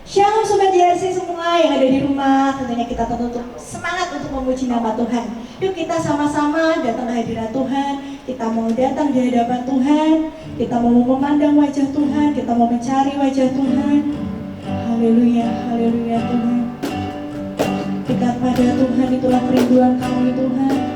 Shalom Sobat JRC semua yang ada di rumah. Tentunya kita tetap semangat untuk memuji nama Tuhan. Yuk kita sama-sama datang ke hadirat Tuhan. Kita mau datang di hadapan Tuhan. Kita mau memandang wajah Tuhan. Kita mau mencari wajah Tuhan. Haleluya, haleluya Tuhan. Dekat pada Tuhan itulah kerinduan kami Tuhan.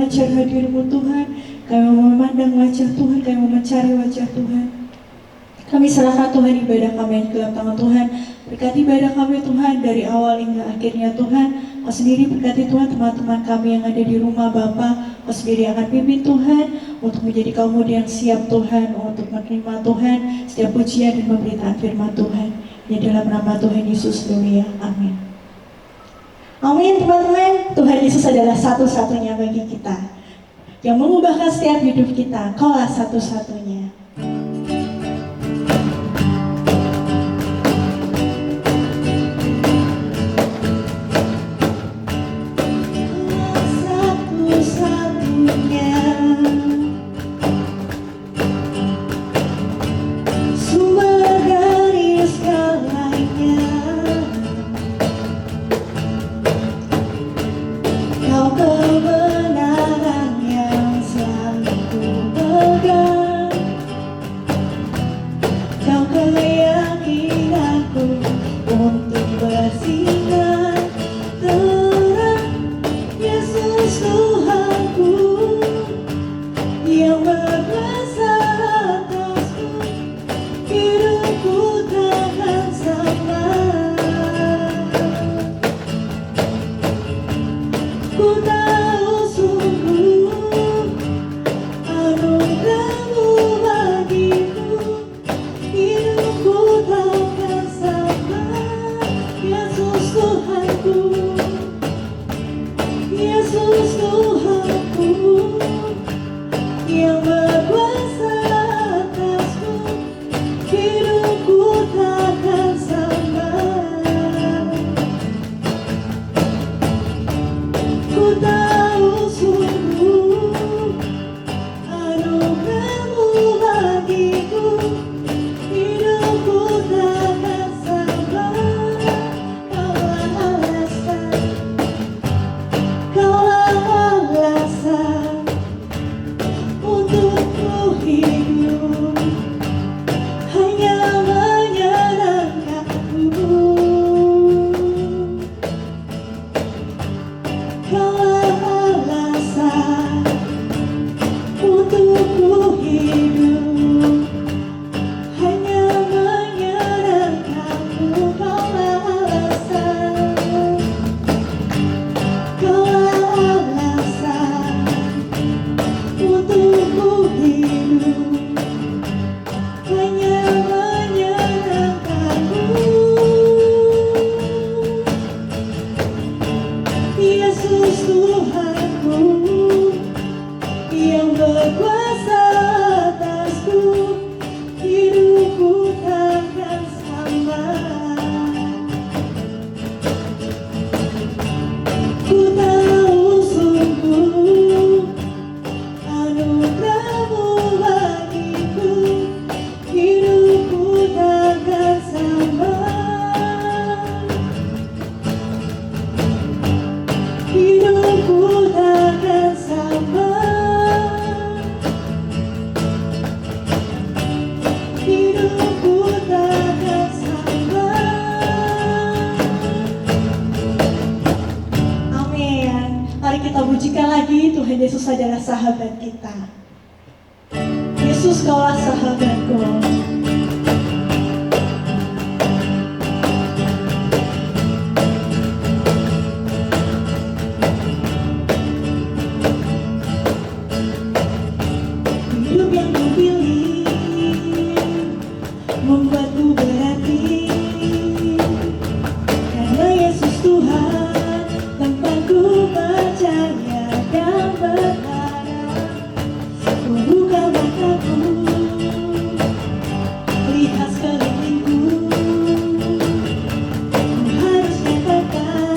mengejar hadir-Mu Tuhan. Kami mau memandang wajah Tuhan, kami mau mencari wajah Tuhan. Kami serahkan Tuhan ibadah kami ke dalam tangan Tuhan. Berkati ibadah kami Tuhan dari awal hingga akhirnya Tuhan. Kau sendiri berkati Tuhan teman-teman kami yang ada di rumah Bapa. Kau sendiri akan pimpin Tuhan untuk menjadi kaum muda yang siap Tuhan untuk menerima Tuhan setiap pujian dan pemberitaan firman Tuhan. Ya dalam nama Tuhan Yesus mulia. Amin. Amin teman-teman. Tuhan Yesus adalah satu-satunya bagi kita yang mengubahkan setiap hidup kita. Kaulah satu-satunya. Sumber hanya menyenangkanku. Kaulah alasan untuk ku hidup, hanya menyenangkanmu. Kaulah alasan, kaulah alasan untuk ku hidup, hanya menyenangkanmu. Yesus Tuhanku yang berkuasa atasku, hidupku takkan sama. Ku tahu sungguh anugerah-Mu bagiku, hidupku takkan sama. Hidupku takkan sama. Hidupku takkan sama. Amin. Mari kita pujikan lagi, Tuhan Yesus adalah sahabat kita. Yesus, Kaulah sahabatku. Hidup yang Ku pilih membuatku berarti, karena Yesus Tuhan tempatku percaya dan berharap. Ku buka mataku, lihat sekelilingku, ku harus katakan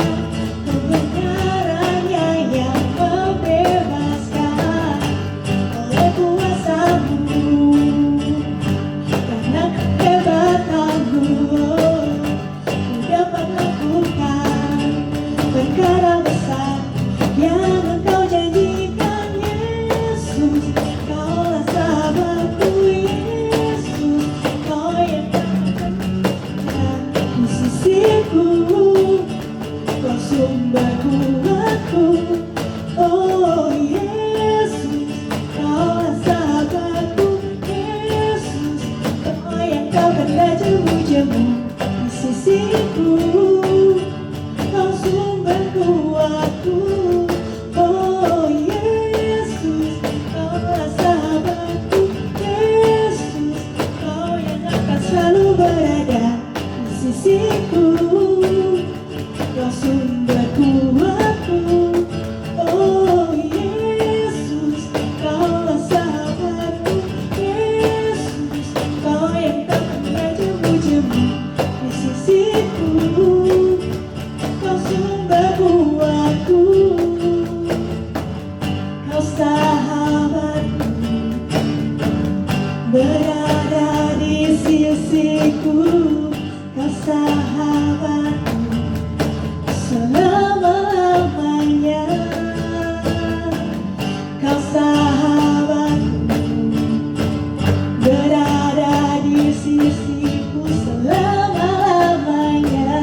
kebenarannya yang membebaskan oleh kuasa-Mu. Karena kehebatanmu, ku dapat lakukan perkara besar yang Engkau janjikan. Yesus, Kaulah sahabatku. Yesus, Kau yang akan di sisiku, Kau sumber kuatku. Oh Yesus, Kaulah sahabatku. Yesus, Kau yang Kau berdaya jemu-jemu di sisiku, Kau sumber kuatku. Oh Yesus, Kaulah sahabatku. Yesus, Kau yang akan selalu berada di sisiku, Kau sumber kuatku. Oh Yesus, Kaulah sahabatku. Yesus, Kau yang tak pernah jemu-jemu di sisiku, Kau sumber kuatku. Kau sahabatku, berada di sisiku. Kau sahabatku selama-lamanya. Kau sahabatku, berada di sisiku selama-lamanya.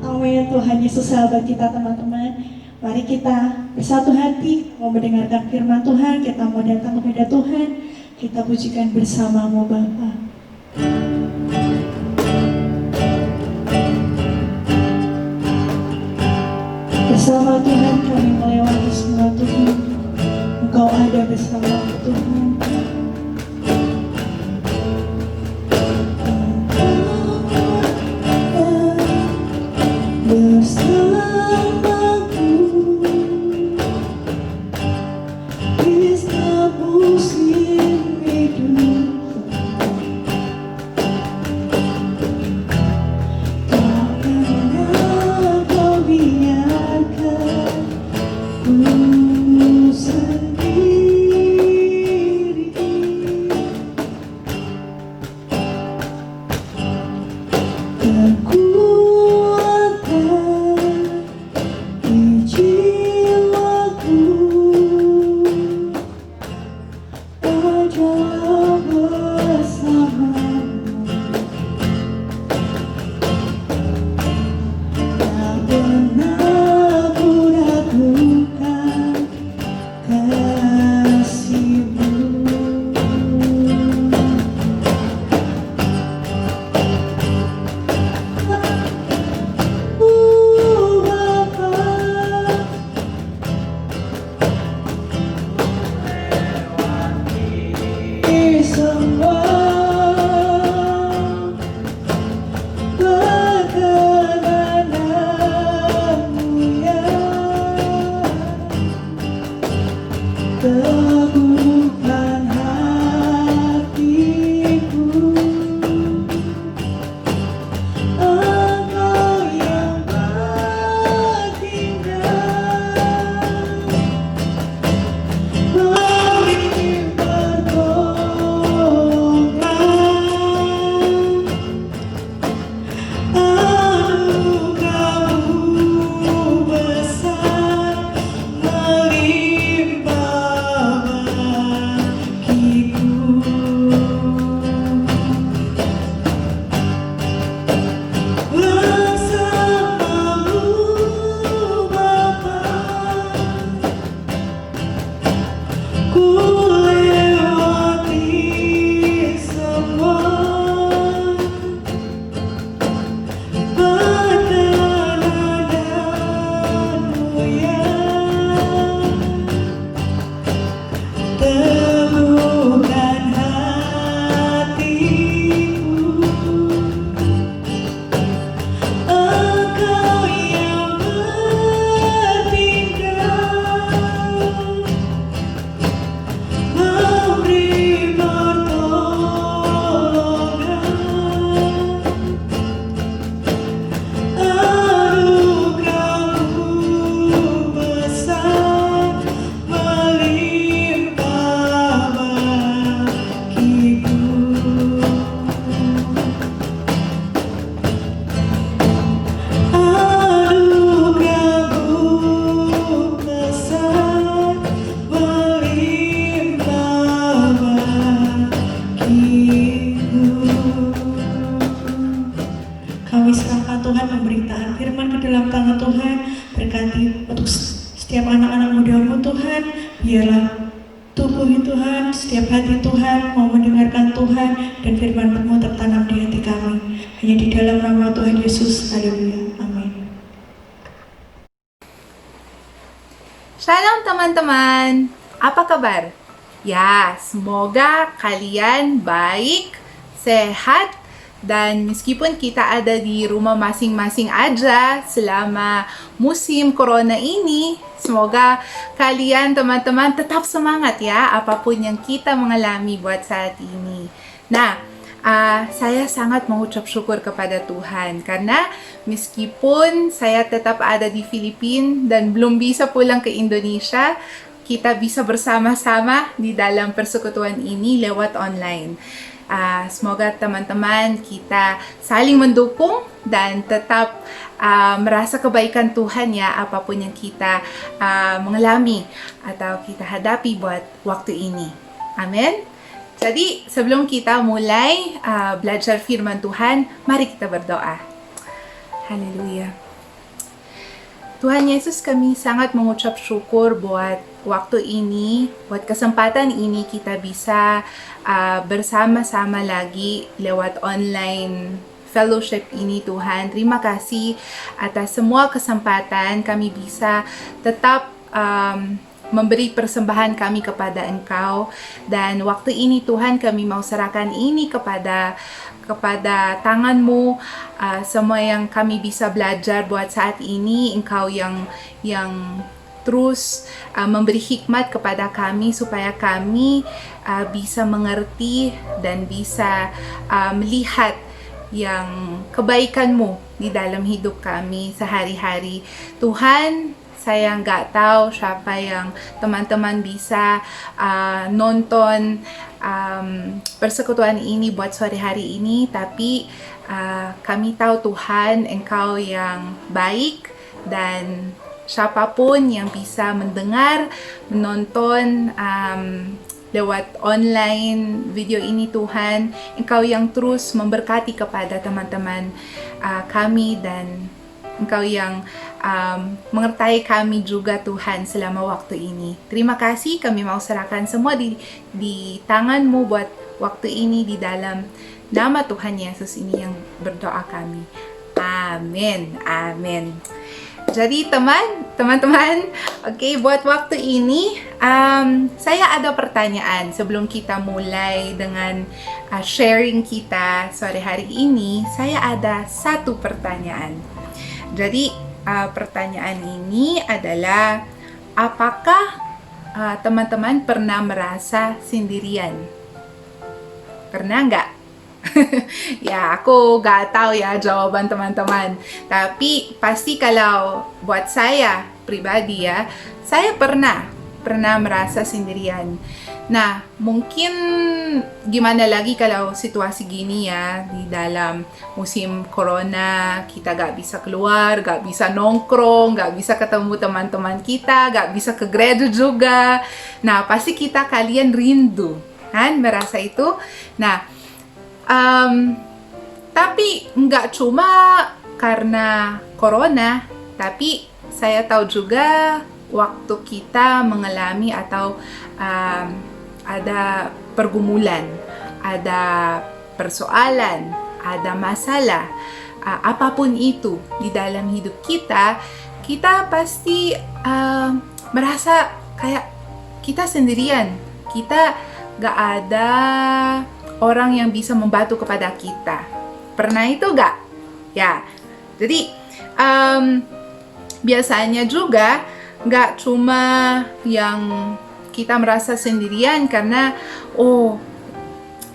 Amin. Tuhan Yesus sahabat kita, teman-teman. Mari kita bersatu hati mau mendengarkan firman Tuhan. Kita mau datang kepada Tuhan. Kita pujikan bersama-Mu Bapa. Bersama Tuhan kami melewati semua, Tuhan. Engkau ada bersama Tuhan. Bersamaku di setiap musim hidup. Tak pernah Kau biarkan ku sendiri. jauh bersamamu. Tak pernah ku ragukan kasih-Mu. Semua perkenanan-Mu yang teguhkan hatiku. Engkau yang bertindak memberi pertolongan. Anugerah-Mu besar melimpah bagiku. Bersama-Mu Bapa, ku lewati semua perkenanan-Mu yang teguhkan hatiku. Engkau yang bertindak memberi pertolongan. Anugerah-Mu besar melimpah bagiku. Anugerah-Mu besar melimpah bagiku. Kami serahkan Tuhan pemberitaan firman ke dalam tangan Tuhan. Berkati untuk setiap anak-anak muda-Mu Tuhan. Biarlah tubuh Tuhan, setiap hati Tuhan mau mendengarkan Tuhan, dan firman-Mu tertanam di hati kami. Hanya di dalam nama Tuhan Yesus. Haleluya. Amin. Shalom teman-teman, apa kabar? Ya, semoga kalian baik, sehat, dan meskipun kita ada di rumah masing-masing aja selama musim corona ini, semoga kalian teman-teman tetap semangat ya, apapun yang kita mengalami buat saat ini. Nah, saya sangat mengucap syukur kepada Tuhan karena meskipun saya tetap ada di Filipina dan belum bisa pulang ke Indonesia, kita bisa bersama-sama di dalam persekutuan ini lewat online. Semoga teman-teman kita saling mendukung dan tetap merasa kebaikan Tuhan ya, apapun yang kita mengalami atau kita hadapi buat waktu ini. Amin. Jadi sebelum kita mulai belajar firman Tuhan, mari kita berdoa. Haleluya. Tuhan Yesus, kami sangat mengucap syukur buat waktu ini, buat kesempatan ini kita bisa bersama-sama lagi lewat online fellowship ini Tuhan. Terima kasih atas semua kesempatan kami bisa tetap memberi persembahan kami kepada Engkau. Dan waktu ini Tuhan, kami mau serahkan ini kepada tangan-Mu. Semua yang kami bisa belajar buat saat ini, Engkau yang terus memberi hikmat kepada kami supaya kami bisa mengerti dan bisa melihat yang kebaikan-Mu di dalam hidup kami sehari-hari. Tuhan, saya nggak tahu siapa yang teman-teman bisa nonton persekutuan ini buat sore hari ini, tapi kami tahu Tuhan, Engkau yang baik, dan siapapun yang bisa mendengar, menonton lewat online video ini Tuhan. Engkau yang terus memberkati kepada teman-teman kami, dan Engkau yang mengertai kami juga Tuhan selama waktu ini. Terima kasih, kami mau serahkan semua di tangan-Mu buat waktu ini, di dalam nama Tuhan Yesus ini yang berdoa kami. Amin. Amin. Jadi teman-teman, oke, buat waktu ini saya ada pertanyaan sebelum kita mulai dengan sharing kita sore hari ini. Saya ada satu pertanyaan. Jadi pertanyaan ini adalah, apakah teman-teman pernah merasa sendirian? Pernah nggak? Ya, aku gak tahu ya jawaban teman-teman. Tapi pasti kalau buat saya pribadi ya, saya pernah merasa sendirian. Nah, mungkin gimana lagi kalau situasi gini ya, di dalam musim corona, kita gak bisa keluar, gak bisa nongkrong, gak bisa ketemu teman-teman kita, gak bisa ke gereja juga. Nah, pasti kalian rindu, kan, merasa itu. Nah, tapi nggak cuma karena corona, tapi saya tahu juga waktu kita mengalami atau ada pergumulan, ada persoalan, ada masalah, apapun itu di dalam hidup kita, kita pasti merasa kayak kita sendirian, kita nggak ada orang yang bisa membantu kepada kita. Pernah itu gak? Ya, jadi biasanya juga gak cuma yang kita merasa sendirian karena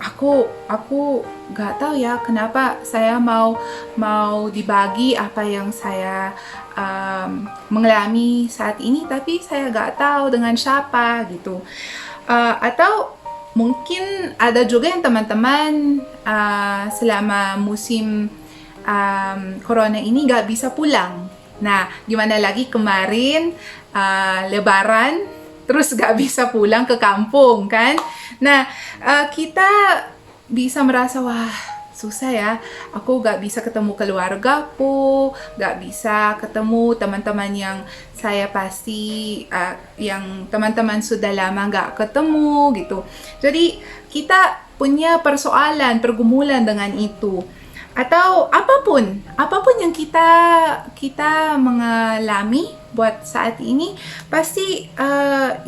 aku gak tahu ya kenapa saya mau dibagi apa yang saya mengalami saat ini, tapi saya gak tahu dengan siapa gitu. Atau mungkin ada juga yang teman-teman selama musim corona ini gak bisa pulang. Nah, gimana lagi kemarin Lebaran, terus gak bisa pulang ke kampung kan. Nah, kita bisa merasa, wah susah ya, aku gak bisa ketemu keluargaku, gak bisa ketemu teman-teman yang saya pasti yang teman-teman sudah lama gak ketemu gitu. Jadi kita punya persoalan, pergumulan dengan itu. Atau apapun yang kita mengalami buat saat ini, pasti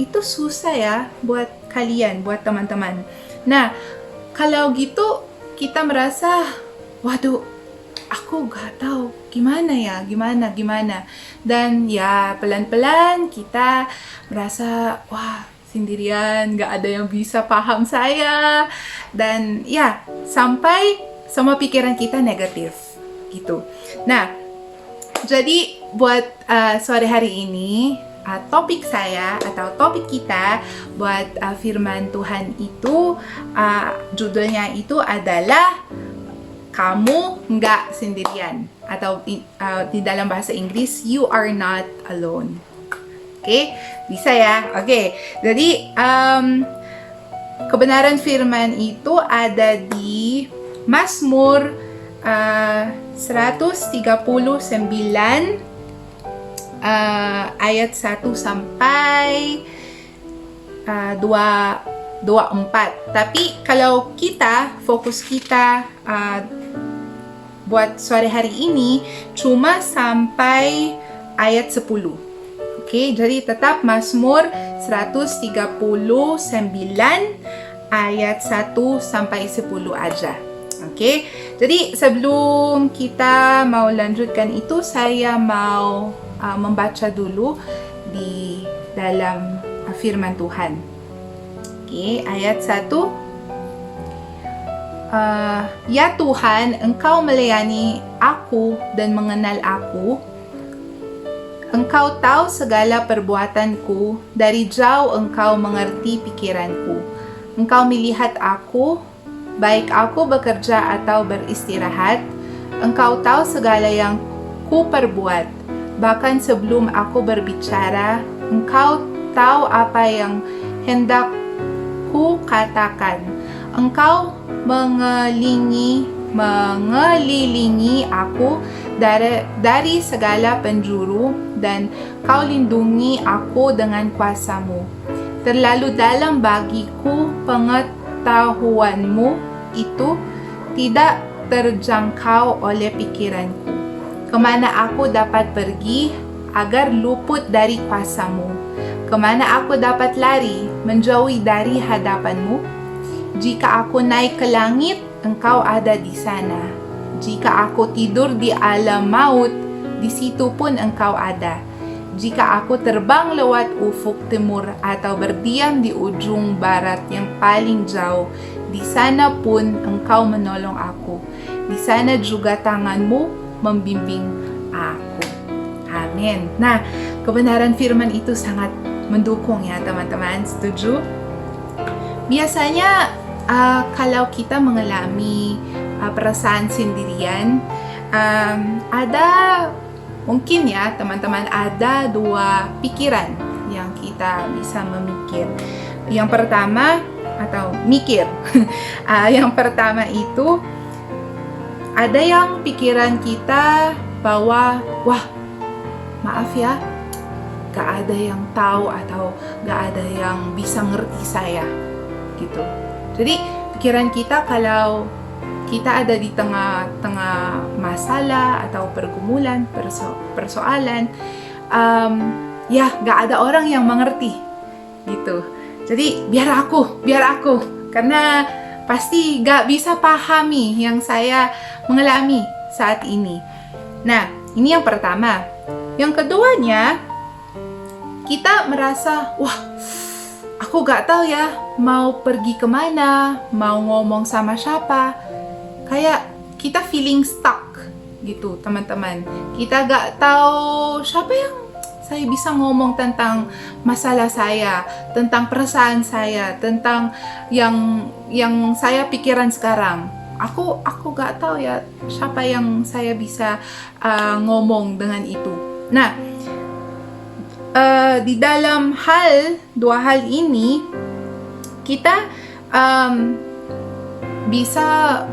itu susah ya buat kalian, buat teman-teman. Nah, kalau gitu kita merasa, waduh, aku gak tahu gimana. Dan ya pelan-pelan kita merasa, wah sendirian, gak ada yang bisa paham saya. Dan ya, sampai semua pikiran kita negatif gitu. Nah, jadi buat sore hari ini, topik saya atau topik kita buat firman Tuhan itu judulnya itu adalah kamu nggak sendirian, atau di dalam bahasa Inggris, you are not alone. Oke, bisa ya? Oke, jadi kebenaran firman itu ada di Mazmur 139 ayat 1 sampai 24. Tapi kalau fokus kita buat sore hari ini cuma sampai ayat 10. Oke, jadi tetap Mazmur 139 ayat 1 sampai 10 aja. Oke, jadi sebelum kita mau lanjutkan itu, saya mau membaca dulu di dalam firman Tuhan. Oke, ayat 1. Ya Tuhan, Engkau melayani aku dan mengenal aku. Engkau tahu segala perbuatanku, dari jauh Engkau mengerti pikiranku. Engkau melihat aku, baik aku bekerja atau beristirahat. Engkau tahu segala yang ku perbuat. Bahkan sebelum aku berbicara, Engkau tahu apa yang hendak ku katakan, Engkau mengelilingi aku dari segala penjuru dan Kau lindungi aku dengan kuasa-Mu. Terlalu dalam bagiku pengetahuan-Mu itu tidak terjangkau oleh pikiranku. Kemana aku dapat pergi agar luput dari kuasa-Mu? Kemana aku dapat lari menjauhi dari hadapan-Mu? Jika aku naik ke langit, Engkau ada di sana. Jika aku tidur di alam maut, di situ pun Engkau ada. Jika aku terbang lewat ufuk timur atau berdiam di ujung barat yang paling jauh, di sana pun Engkau menolong aku. Di sana juga tangan-Mu membimbing aku. Amin. Nah, kebenaran firman itu sangat mendukung ya teman-teman. Setuju? Biasanya kalau kita mengalami perasaan sendirian, ada mungkin ya teman-teman, ada dua pikiran yang kita bisa memikir. Yang pertama atau mikir yang pertama itu, ada yang pikiran kita bahwa wah, maaf ya, gak ada yang tahu atau gak ada yang bisa ngerti saya gitu. Jadi pikiran kita kalau kita ada di tengah-tengah masalah atau pergumulan, persoalan, ya gak ada orang yang mengerti gitu. Jadi biar aku, karena pasti gak bisa pahami yang saya mengalami saat ini. Nah, ini yang pertama. Yang keduanya, kita merasa, wah, aku gak tahu ya mau pergi kemana, mau ngomong sama siapa. Kayak kita feeling stuck gitu teman-teman. Kita gak tahu siapa yang saya bisa ngomong tentang masalah saya, tentang perasaan saya, tentang yang saya pikiran sekarang. Aku gak tahu ya siapa yang saya bisa ngomong dengan itu. Nah, di dalam dua hal ini kita bisa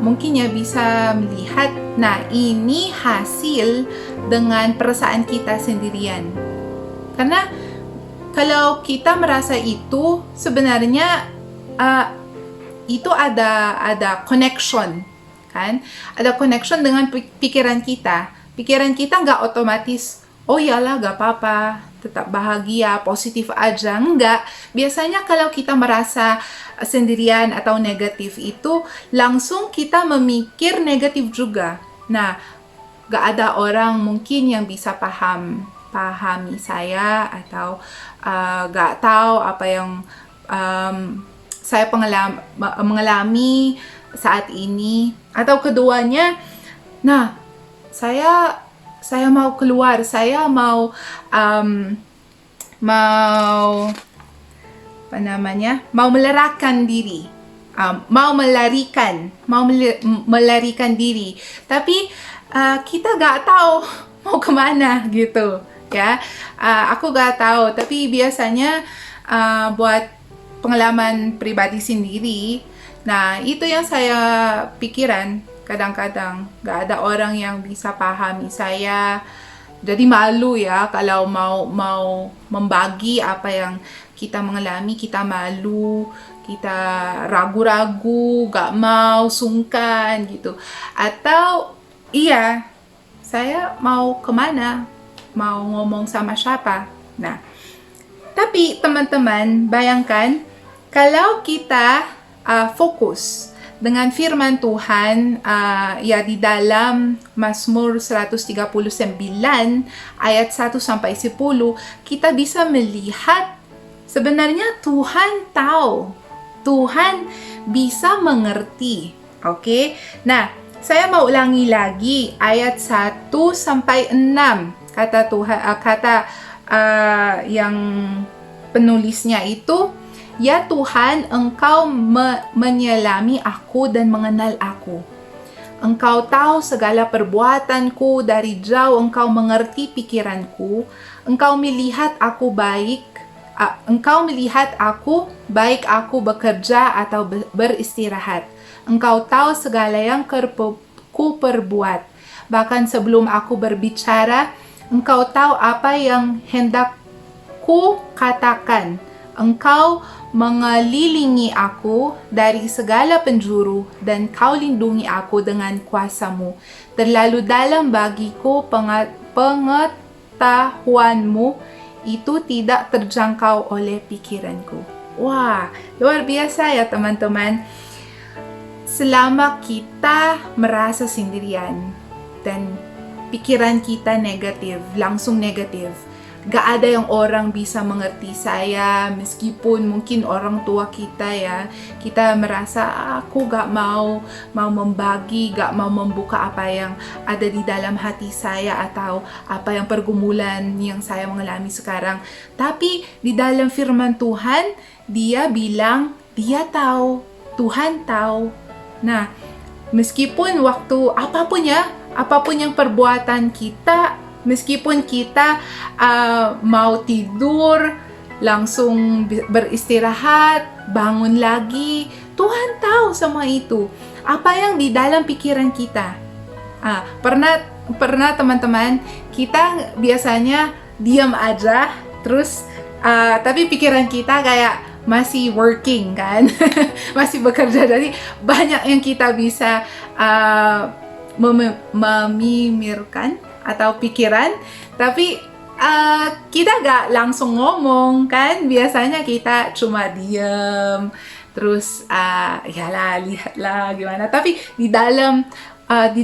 melihat, nah ini hasil dengan perasaan kita sendirian. Karena kalau kita merasa itu, sebenarnya itu ada connection, kan? Ada connection dengan pikiran kita. Pikiran kita nggak otomatis, oh iyalah gak apa-apa, tetap bahagia, positif aja. Enggak. Biasanya kalau kita merasa sendirian atau negatif itu, langsung kita memikir negatif juga. Nah, gak ada orang mungkin yang bisa pahami saya, atau gak tahu apa yang saya mengalami saat ini. Atau keduanya, nah, saya mau keluar, saya mau melarikan diri, melarikan diri, tapi kita gak tahu mau kemana gitu ya. Aku gak tahu, tapi biasanya buat pengalaman pribadi sendiri, nah itu yang saya pikiran. Kadang-kadang gak ada orang yang bisa pahami saya. Jadi malu ya kalau mau membagi apa yang kita mengalami, kita malu, kita ragu-ragu, gak mau, sungkan gitu. Atau iya, saya mau kemana, mau ngomong sama siapa. Nah, tapi teman-teman, bayangkan kalau kita fokus dengan firman Tuhan, ya di dalam Mazmur 139 ayat 1-10, kita bisa melihat sebenarnya Tuhan tahu, Tuhan bisa mengerti. Oke? Nah, saya mau ulangi lagi ayat 1-6. Kata Tuhan, yang penulisnya itu, ya Tuhan, Engkau menyelami aku dan mengenal aku. Engkau tahu segala perbuatanku, dari jauh Engkau mengerti pikiranku. Engkau melihat aku baik Engkau melihat aku, baik aku bekerja atau beristirahat. Engkau tahu segala yang ku perbuat. Bahkan sebelum aku berbicara, Engkau tahu apa yang hendak ku katakan. Engkau mengelilingi aku dari segala penjuru dan kau lindungi aku dengan kuasamu. Terlalu dalam bagiku pengetahuanmu, itu tidak terjangkau oleh pikiranku. Wah, luar biasa ya teman-teman. Selama kita merasa sendirian dan pikiran kita negatif, langsung negatif, gak ada yang orang bisa mengerti saya, meskipun mungkin orang tua kita ya, kita merasa aku gak mau membagi, gak mau membuka apa yang ada di dalam hati saya atau apa yang pergumulan yang saya mengalami sekarang. Tapi di dalam firman Tuhan, dia bilang dia tahu, Tuhan tahu. Nah, meskipun waktu apapun yang perbuatan kita, meskipun kita mau tidur, langsung beristirahat, bangun lagi, Tuhan tahu semua itu. Apa yang di dalam pikiran kita. Pernah teman-teman, kita biasanya diam aja, terus tapi pikiran kita kayak masih working kan, masih bekerja. Jadi banyak yang kita bisa memimirkan atau pikiran, tapi kita gak langsung ngomong kan, biasanya kita cuma diam, terus yalah, lihatlah gimana, tapi di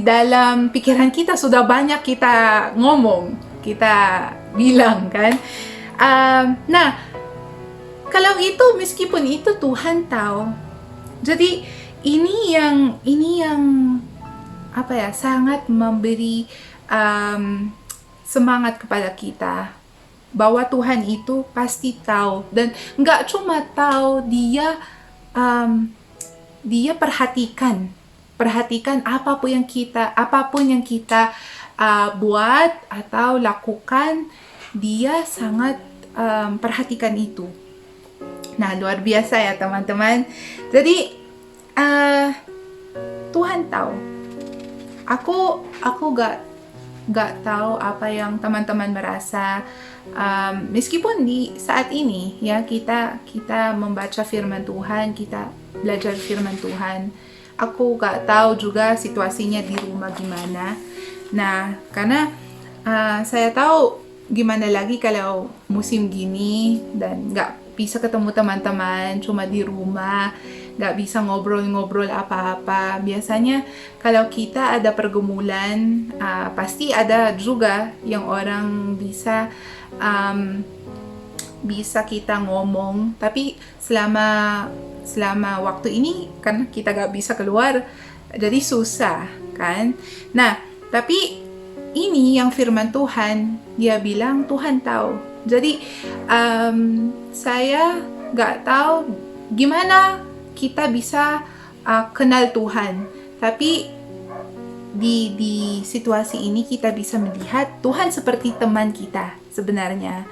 dalam pikiran kita sudah banyak kita ngomong, kita bilang kan. Nah, kalau itu, meskipun itu Tuhan tahu. Jadi ini yang apa ya, sangat memberi semangat kepada kita bahwa Tuhan itu pasti tahu, dan nggak cuma tahu, dia perhatikan apapun yang kita buat atau lakukan, dia sangat perhatikan itu. Nah, luar biasa ya teman-teman. Jadi Tuhan tahu. Aku gak tahu apa yang teman-teman merasa, meskipun di saat ini ya kita membaca firman Tuhan, kita belajar firman Tuhan. Aku gak tahu juga situasinya di rumah gimana. Nah, karena saya tahu gimana lagi kalau musim gini dan gak bisa ketemu teman-teman, cuma di rumah, gak bisa ngobrol-ngobrol apa-apa. Biasanya kalau kita ada pergumulan, pasti ada juga yang orang bisa kita ngomong. Tapi selama waktu ini, karena kita gak bisa keluar, jadi susah kan. Nah, tapi ini yang firman Tuhan, dia bilang Tuhan tahu. Jadi saya gak tahu gimana kita bisa kenal Tuhan, tapi di situasi ini kita bisa melihat Tuhan seperti teman kita sebenarnya.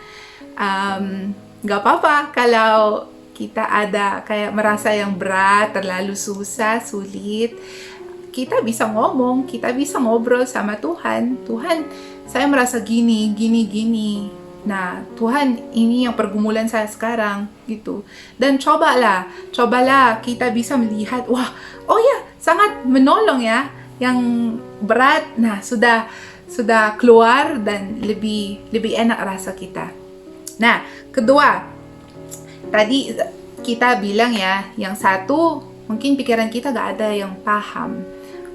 Gak apa-apa kalau kita ada kayak merasa yang berat, terlalu susah, sulit, kita bisa ngomong, kita bisa ngobrol sama Tuhan. Tuhan, saya merasa gini. Nah, Tuhan, ini yang pergumulan saya sekarang, gitu. Dan cobalah kita bisa melihat, wah, oh ya, sangat menolong ya, yang berat, nah sudah keluar dan lebih enak rasa kita. Nah, kedua, tadi kita bilang ya, yang satu, mungkin pikiran kita gak ada yang paham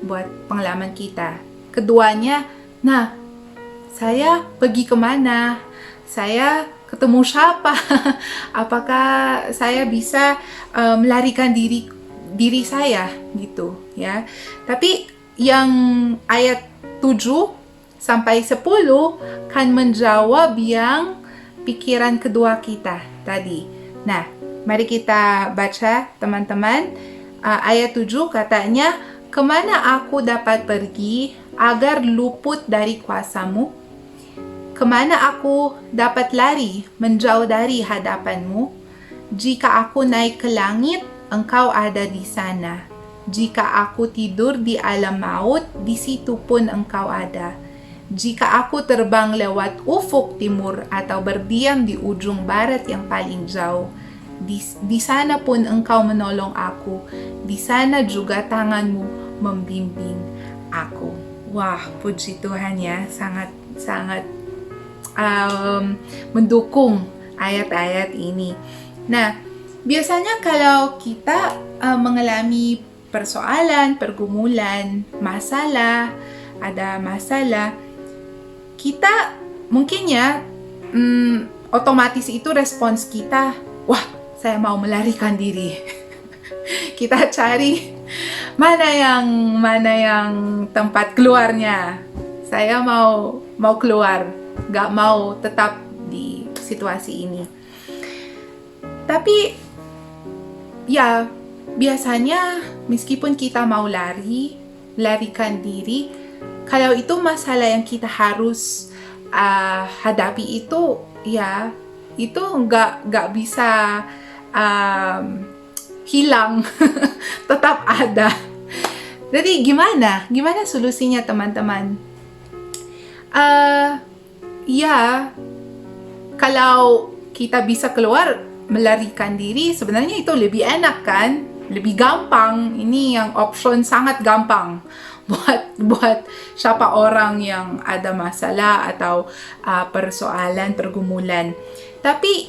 buat pengalaman kita. Keduanya, nah, saya pergi kemana? Saya ketemu siapa? Apakah saya bisa melarikan diri saya gitu ya. Tapi yang ayat 7 sampai 10 kan menjawab yang pikiran kedua kita tadi. Nah, mari kita baca teman-teman. Ayat 7 katanya, kemana aku dapat pergi agar luput dari kuasamu? Kemana aku dapat lari menjauh dari hadapanmu? Jika aku naik ke langit, engkau ada di sana. Jika aku tidur di alam maut, di situ pun engkau ada. Jika aku terbang lewat ufuk timur atau berdiam di ujung barat yang paling jauh, di sana pun engkau menolong aku. Di sana juga tanganmu membimbing aku. Wah, puji Tuhan ya, sangat mendukung ayat-ayat ini. Nah, biasanya kalau kita mengalami persoalan, pergumulan, ada masalah, kita mungkin ya otomatis itu respons kita, wah, saya mau melarikan diri. Kita cari mana yang tempat keluarnya. Saya mau keluar, gak mau tetap di situasi ini. Tapi ya biasanya meskipun kita mau larikan diri, kalau itu masalah yang kita harus hadapi itu, ya itu nggak bisa hilang, tetap ada. Jadi gimana solusinya teman-teman? Ya kalau kita bisa keluar melarikan diri, sebenarnya itu lebih enak kan, lebih gampang. Ini yang option sangat gampang buat siapa orang yang ada masalah atau persoalan, pergumulan. Tapi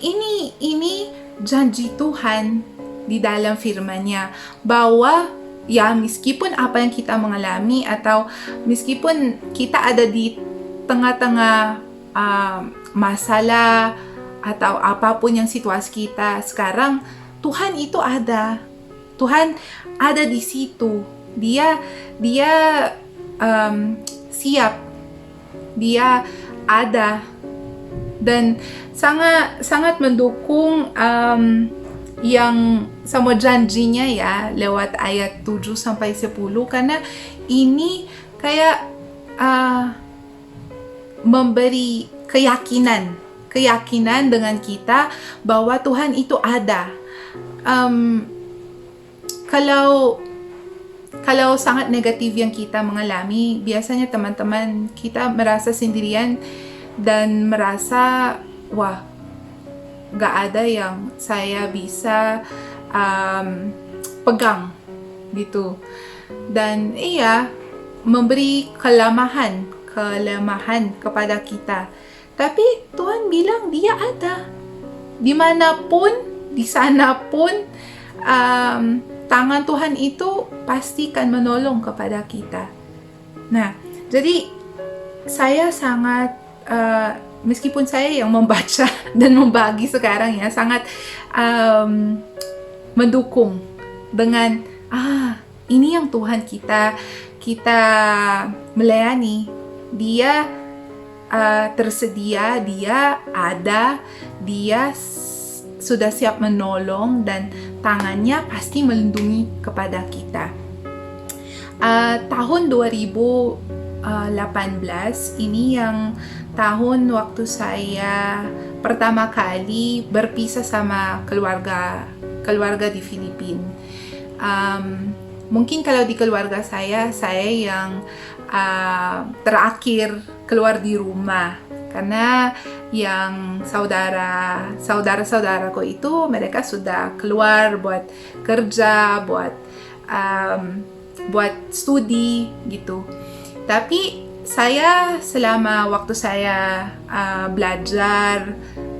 ini janji Tuhan di dalam firman-Nya bahwa ya meskipun apa yang kita mengalami atau meskipun kita ada di tengah-tengah masalah atau apapun yang situasi kita sekarang, Tuhan itu ada. Tuhan ada di situ. Dia siap. Dia ada. Dan sangat mendukung yang sama janjinya ya lewat ayat 7 sampai 10, karena ini kayak memberi keyakinan dengan kita bahwa Tuhan itu ada. Kalau sangat negatif yang kita mengalami, biasanya teman-teman kita merasa sendirian dan merasa wah, gak ada yang saya bisa pegang gitu. Dan memberi kelemahan kepada kita. Tapi Tuhan bilang Dia ada. Dimanapun, di sana pun, tangan Tuhan itu pasti akan menolong kepada kita. Nah, jadi saya sangat, meskipun saya yang membaca dan membagi sekarang ya, sangat mendukung dengan, ini yang Tuhan kita melayani. Dia tersedia, Dia ada, Dia sudah siap menolong dan tangannya pasti melindungi kepada kita. Tahun 2018 ini yang tahun waktu saya pertama kali berpisah sama keluarga di Filipina. Mungkin kalau di keluarga saya yang terakhir keluar di rumah, karena yang saudara-saudaraku itu mereka sudah keluar buat kerja, buat studi gitu. Tapi saya selama waktu saya belajar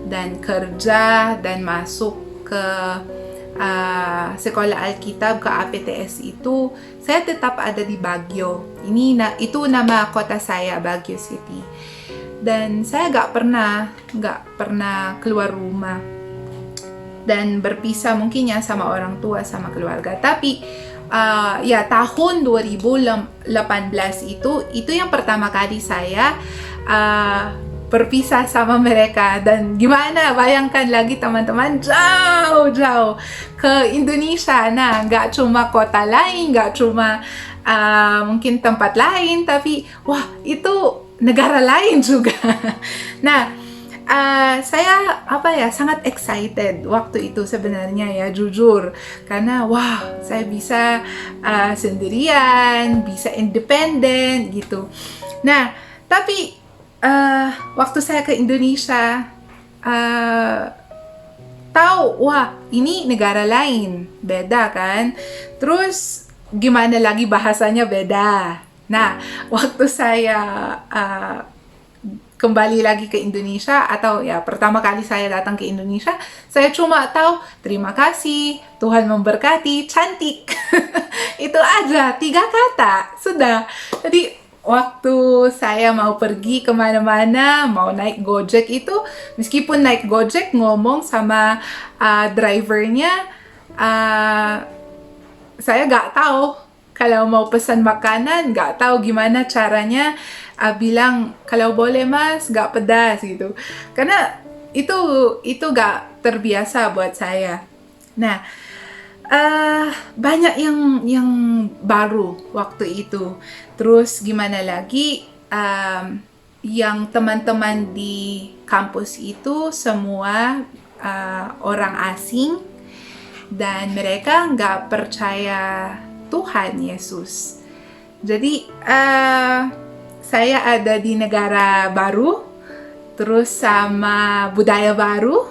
dan kerja dan masuk ke sekolah Alkitab, ke APTS itu, saya tetap ada di Baguio. Itu nama kota saya, Baguio City. Dan saya gak pernah keluar rumah dan berpisah mungkin ya sama orang tua, sama keluarga. Tapi tahun 2018 itu yang pertama kali saya berpisah sama mereka. Dan gimana, bayangkan lagi teman-teman, jauh ke Indonesia. Nah, gak cuma kota lain, gak cuma mungkin tempat lain, tapi wah, itu negara lain juga. Nah, saya sangat excited waktu itu sebenarnya ya, jujur, karena wah, saya bisa sendirian, bisa independen gitu. Nah, tapi waktu saya ke Indonesia, tahu, wah, ini negara lain, beda kan? Terus gimana lagi bahasanya beda. Nah, waktu saya kembali lagi ke Indonesia, atau ya pertama kali saya datang ke Indonesia, saya cuma tahu terima kasih, Tuhan memberkati, cantik. Itu aja, 3 kata, sudah. Jadi waktu saya mau pergi kemana-mana, mau naik Gojek itu, meskipun naik Gojek ngomong sama drivernya, saya nggak tahu kalau mau pesan makanan, nggak tahu gimana caranya bilang kalau boleh mas, nggak pedas gitu. Karena itu nggak terbiasa buat saya. Nah, banyak yang baru waktu itu. Terus gimana lagi, yang teman-teman di kampus itu semua orang asing, dan mereka nggak percaya Tuhan Yesus. Jadi saya ada di negara baru, terus sama budaya baru,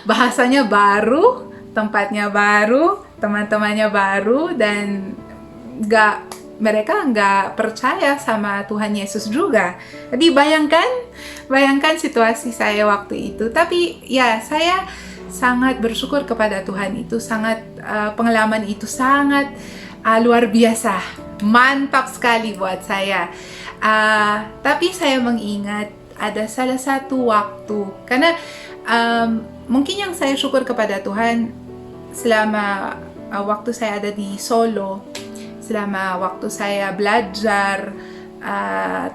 bahasanya baru, tempatnya baru, teman-temannya baru, dan mereka nggak percaya sama Tuhan Yesus juga. Jadi bayangkan situasi saya waktu itu. Tapi ya, saya sangat bersyukur kepada Tuhan. Itu sangat pengalaman itu sangat luar biasa, mantap sekali buat saya. Tapi saya mengingat ada salah satu waktu, karena mungkin yang saya syukur kepada Tuhan selama waktu saya ada di Solo, selama waktu saya belajar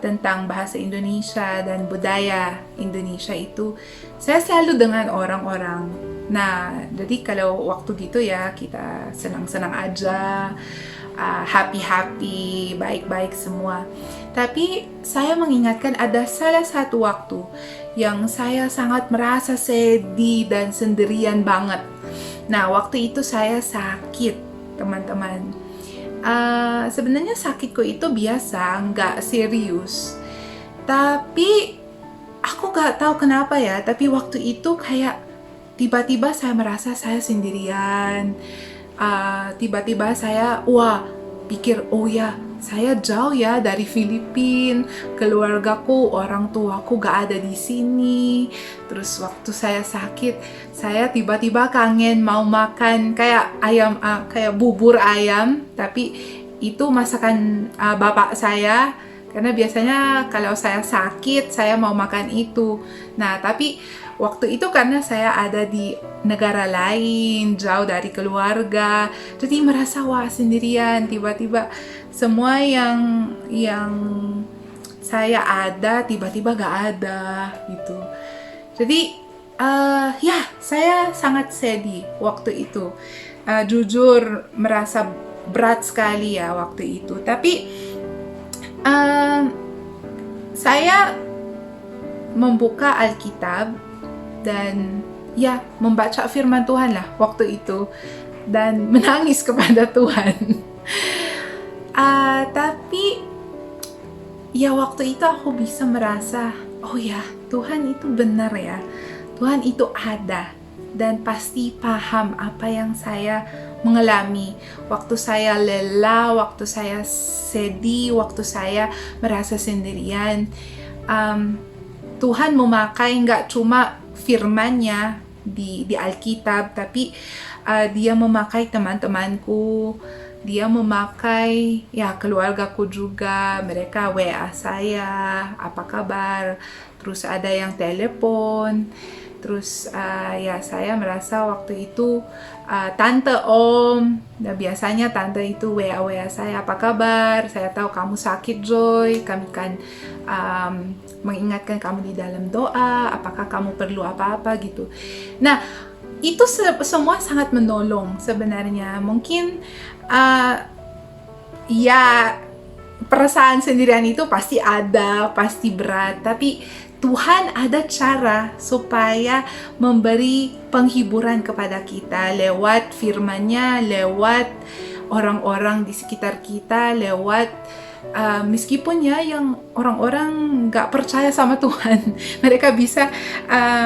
tentang bahasa Indonesia dan budaya Indonesia itu, saya selalu dengan orang-orang. Nah, jadi kalau waktu gitu ya, kita senang-senang aja, happy-happy, baik-baik semua. Tapi saya mengingatkan ada salah satu waktu yang saya sangat merasa sedih dan sendirian banget. Nah, waktu itu saya sakit, teman-teman. Sebenarnya sakitku itu biasa, nggak serius. Tapi aku nggak tahu kenapa ya, tapi waktu itu kayak tiba-tiba saya merasa saya sendirian. Tiba-tiba saya pikir, oh ya, saya jauh ya dari Filipina, keluargaku, orang tuaku gak ada di sini. Terus waktu saya sakit, saya tiba-tiba kangen mau makan kayak ayam, kayak bubur ayam, tapi itu masakan bapak saya. Karena biasanya kalau saya sakit, saya mau makan itu. Nah, tapi waktu itu karena saya ada di negara lain, jauh dari keluarga, jadi merasa sendirian. Tiba-tiba semua yang saya ada tiba-tiba gak ada gitu. Jadi ya, saya sangat sedih waktu itu. Jujur merasa berat sekali ya waktu itu. Tapi saya membuka Alkitab dan ya, membaca firman Tuhan lah waktu itu, dan menangis kepada Tuhan. Tapi ya, waktu itu aku bisa merasa, oh ya, Tuhan itu benar ya, Tuhan itu ada dan pasti paham apa yang saya mengalami, waktu saya lelah, waktu saya sedih, waktu saya merasa sendirian. Tuhan memakai nggak cuma firman-Nya di Alkitab, tapi dia memakai teman-temanku, dia memakai ya keluargaku juga. Mereka WA saya, apa kabar, terus ada yang telepon. Terus ya, saya merasa waktu itu tante, om, dan biasanya tante itu WA saya, apa kabar, saya tahu kamu sakit Joy, kami kan mengingatkan kamu di dalam doa, apakah kamu perlu apa-apa gitu. Nah, itu semua sangat menolong sebenarnya. Mungkin ya, perasaan sendirian itu pasti ada, pasti berat. Tapi Tuhan ada cara supaya memberi penghiburan kepada kita lewat firman-Nya, lewat orang-orang di sekitar kita, lewat meskipun ya yang orang-orang nggak percaya sama Tuhan, mereka bisa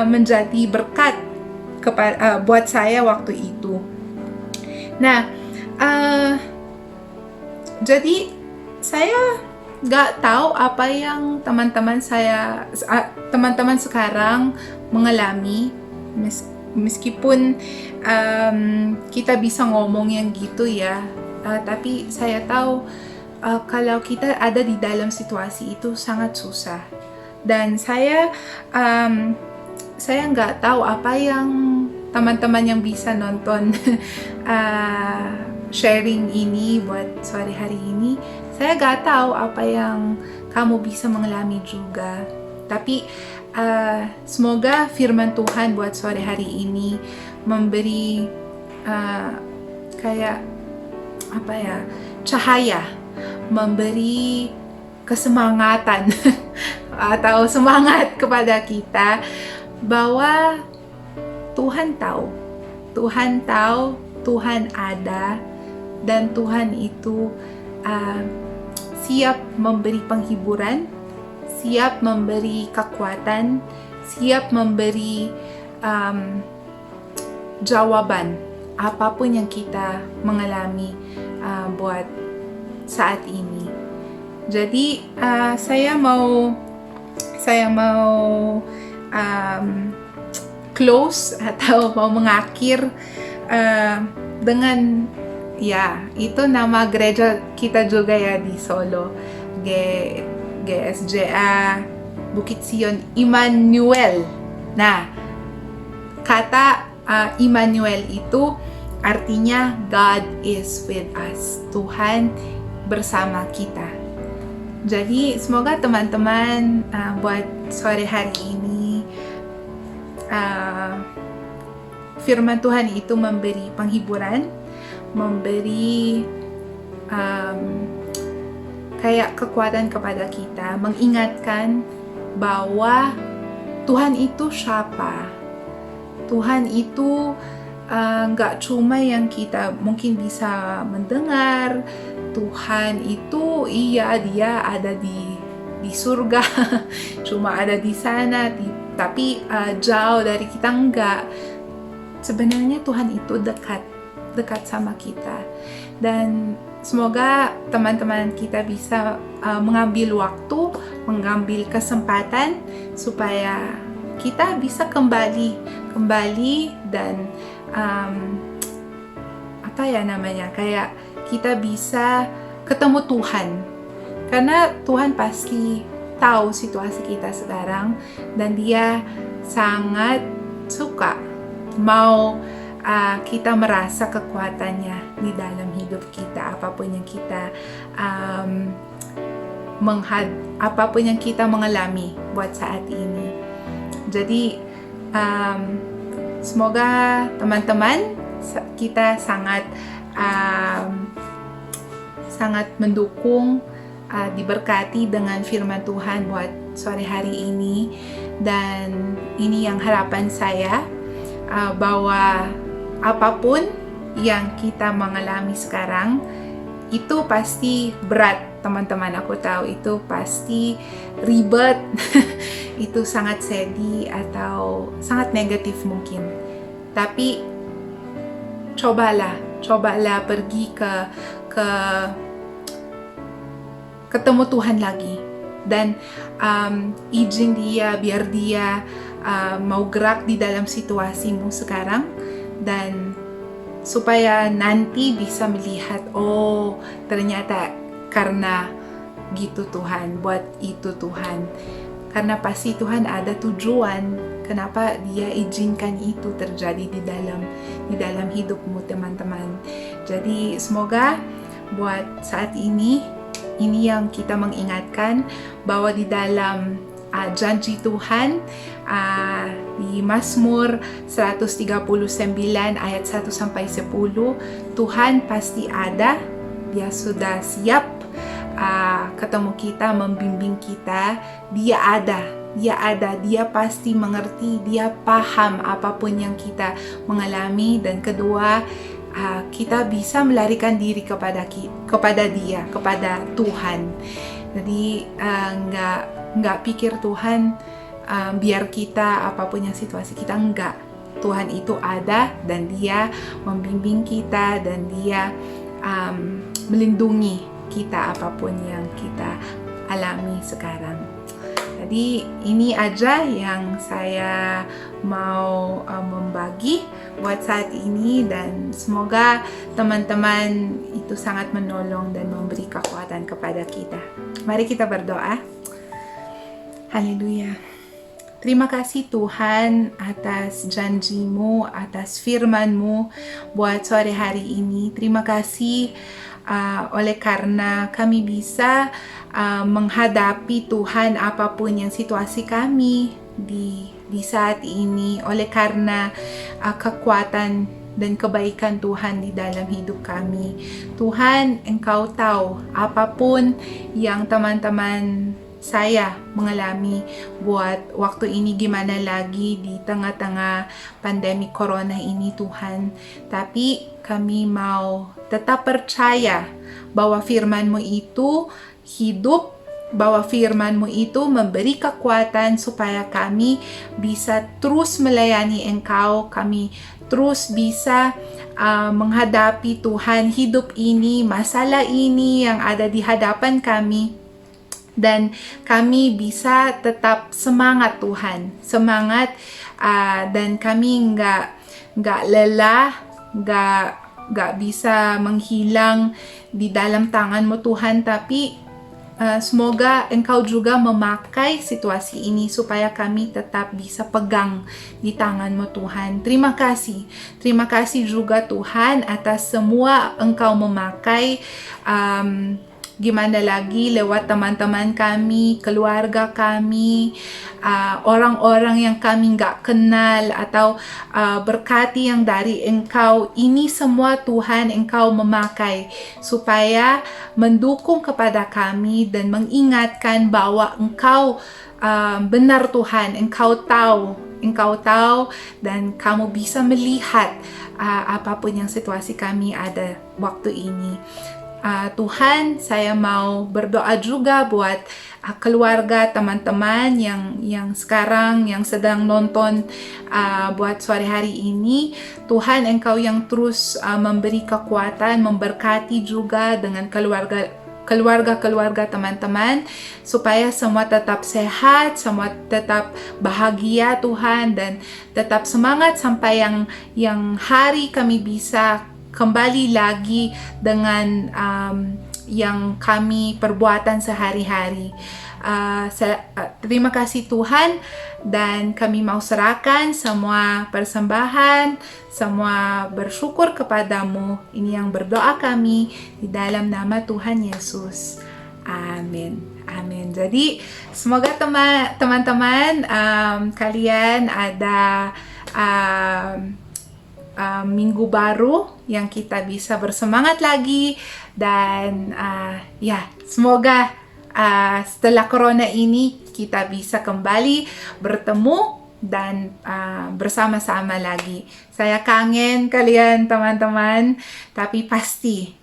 menjadi berkat buat saya waktu itu. Nah, jadi saya nggak tahu apa yang teman-teman sekarang mengalami, meskipun kita bisa ngomong yang gitu ya, tapi saya tahu kalau kita ada di dalam situasi itu sangat susah. Dan saya nggak tahu apa yang teman-teman yang bisa nonton sharing ini buat sore hari ini. Saya nggak tahu apa yang kamu bisa mengalami juga. Tapi semoga firman Tuhan buat sore hari ini memberi kayak apa ya, cahaya, memberi kesemangatan atau semangat kepada kita bahwa Tuhan tahu, Tuhan ada, dan Tuhan itu siap memberi penghiburan, siap memberi kekuatan, siap memberi jawaban apapun yang kita mengalami buat saat ini. Jadi saya mau close atau mau mengakhir dengan ya, itu nama gereja kita juga ya di Solo, GSJA Bukit Sion Immanuel. Nah, kata Immanuel itu artinya God is with us, Tuhan bersama kita. Jadi semoga teman-teman buat sore hari ini firman Tuhan itu memberi penghiburan, memberi kayak kekuatan kepada kita, mengingatkan bahwa Tuhan itu siapa. Tuhan itu nggak cuma yang kita mungkin bisa mendengar. Tuhan itu iya, dia ada di surga, cuma ada di sana, tapi jauh dari kita, enggak. Sebenarnya Tuhan itu dekat sama kita. Dan semoga teman-teman kita bisa mengambil waktu, mengambil kesempatan supaya kita bisa kembali dan apa ya namanya, kayak kita bisa ketemu Tuhan, karena Tuhan pasti tahu situasi kita sekarang dan Dia sangat suka mau kita merasa kekuatannya di dalam hidup kita, apapun yang kita apapun yang kita mengalami buat saat ini. Jadi semoga teman-teman kita sangat mendukung, diberkati dengan firman Tuhan buat sore hari ini. Dan ini yang harapan saya, bahwa apapun yang kita mengalami sekarang itu pasti berat, teman-teman. Aku tahu itu pasti ribet, itu sangat sedih atau sangat negatif mungkin. Tapi cobalah pergi ke ketemu Tuhan lagi, dan izin Dia, biar Dia mau gerak di dalam situasimu sekarang, dan supaya nanti bisa melihat, oh ternyata karena gitu Tuhan, buat itu Tuhan, karena pasti Tuhan ada tujuan kenapa Dia izinkan itu terjadi di dalam hidupmu, teman-teman. Jadi semoga buat saat ini yang kita mengingatkan bahwa di dalam janji Tuhan di Mazmur 139 ayat 1-10, Tuhan pasti ada, Dia sudah siap ketemu kita, membimbing kita. Dia ada, dia pasti mengerti, dia paham apapun yang kita mengalami. Dan kedua, kita bisa melarikan diri kepada dia, kepada Tuhan. Jadi nggak pikir Tuhan biar kita apapun yang situasi kita, enggak. Tuhan itu ada dan dia membimbing kita dan dia melindungi kita apapun yang kita alami sekarang. Jadi ini aja yang saya mau membagi buat saat ini, dan semoga teman-teman itu sangat menolong dan memberi kekuatan kepada kita. Mari kita berdoa. Haleluya. Terima kasih Tuhan atas janji-Mu, atas firman-Mu buat sore hari ini. Terima kasih oleh karena kami bisa menghadapi Tuhan apapun yang situasi kami di saat ini, oleh karena kekuatan dan kebaikan Tuhan di dalam hidup kami. Tuhan, Engkau tahu apapun yang teman-teman saya mengalami buat waktu ini, gimana lagi di tengah-tengah pandemi corona ini Tuhan. Tapi kami mau tetap percaya bahwa firman-Mu itu hidup, bahwa firman-Mu itu memberi kekuatan supaya kami bisa terus melayani Engkau, kami terus bisa menghadapi Tuhan hidup ini, masalah ini yang ada di hadapan kami. Dan kami bisa tetap semangat Tuhan, semangat, dan kami nggak lelah, nggak bisa menghilang di dalam tangan-Mu Tuhan. Tapi semoga Engkau juga memakai situasi ini supaya kami tetap bisa pegang di tangan-Mu Tuhan. Terima kasih juga Tuhan atas semua Engkau memakai, gimana lagi lewat teman-teman kami, keluarga kami, orang-orang yang kami nggak kenal, atau berkati yang dari Engkau. Ini semua Tuhan Engkau memakai supaya mendukung kepada kami dan mengingatkan bahwa Engkau benar Tuhan, Engkau tahu dan kamu bisa melihat apapun yang situasi kami ada waktu ini. Tuhan, saya mau berdoa juga buat keluarga, teman-teman yang sekarang yang sedang nonton buat sore hari ini. Tuhan, Engkau yang terus memberi kekuatan, memberkati juga dengan keluarga teman-teman, supaya semua tetap sehat, semua tetap bahagia Tuhan, dan tetap semangat sampai yang hari kami bisa kembali lagi dengan yang kami perbuatan sehari-hari. Terima kasih Tuhan, dan kami mau serahkan semua persembahan, semua bersyukur kepadamu. Ini yang berdoa kami di dalam nama Tuhan Yesus. Amin. Amin. Jadi semoga teman-teman kalian ada minggu baru yang kita bisa bersemangat lagi, dan semoga setelah corona ini kita bisa kembali bertemu dan bersama-sama lagi. Saya kangen kalian teman-teman, tapi pasti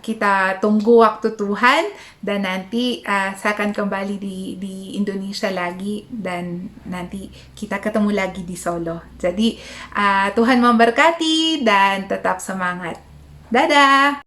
kita tunggu waktu Tuhan, dan nanti saya akan kembali di Indonesia lagi, dan nanti kita ketemu lagi di Solo. Jadi Tuhan memberkati dan tetap semangat. Dadah!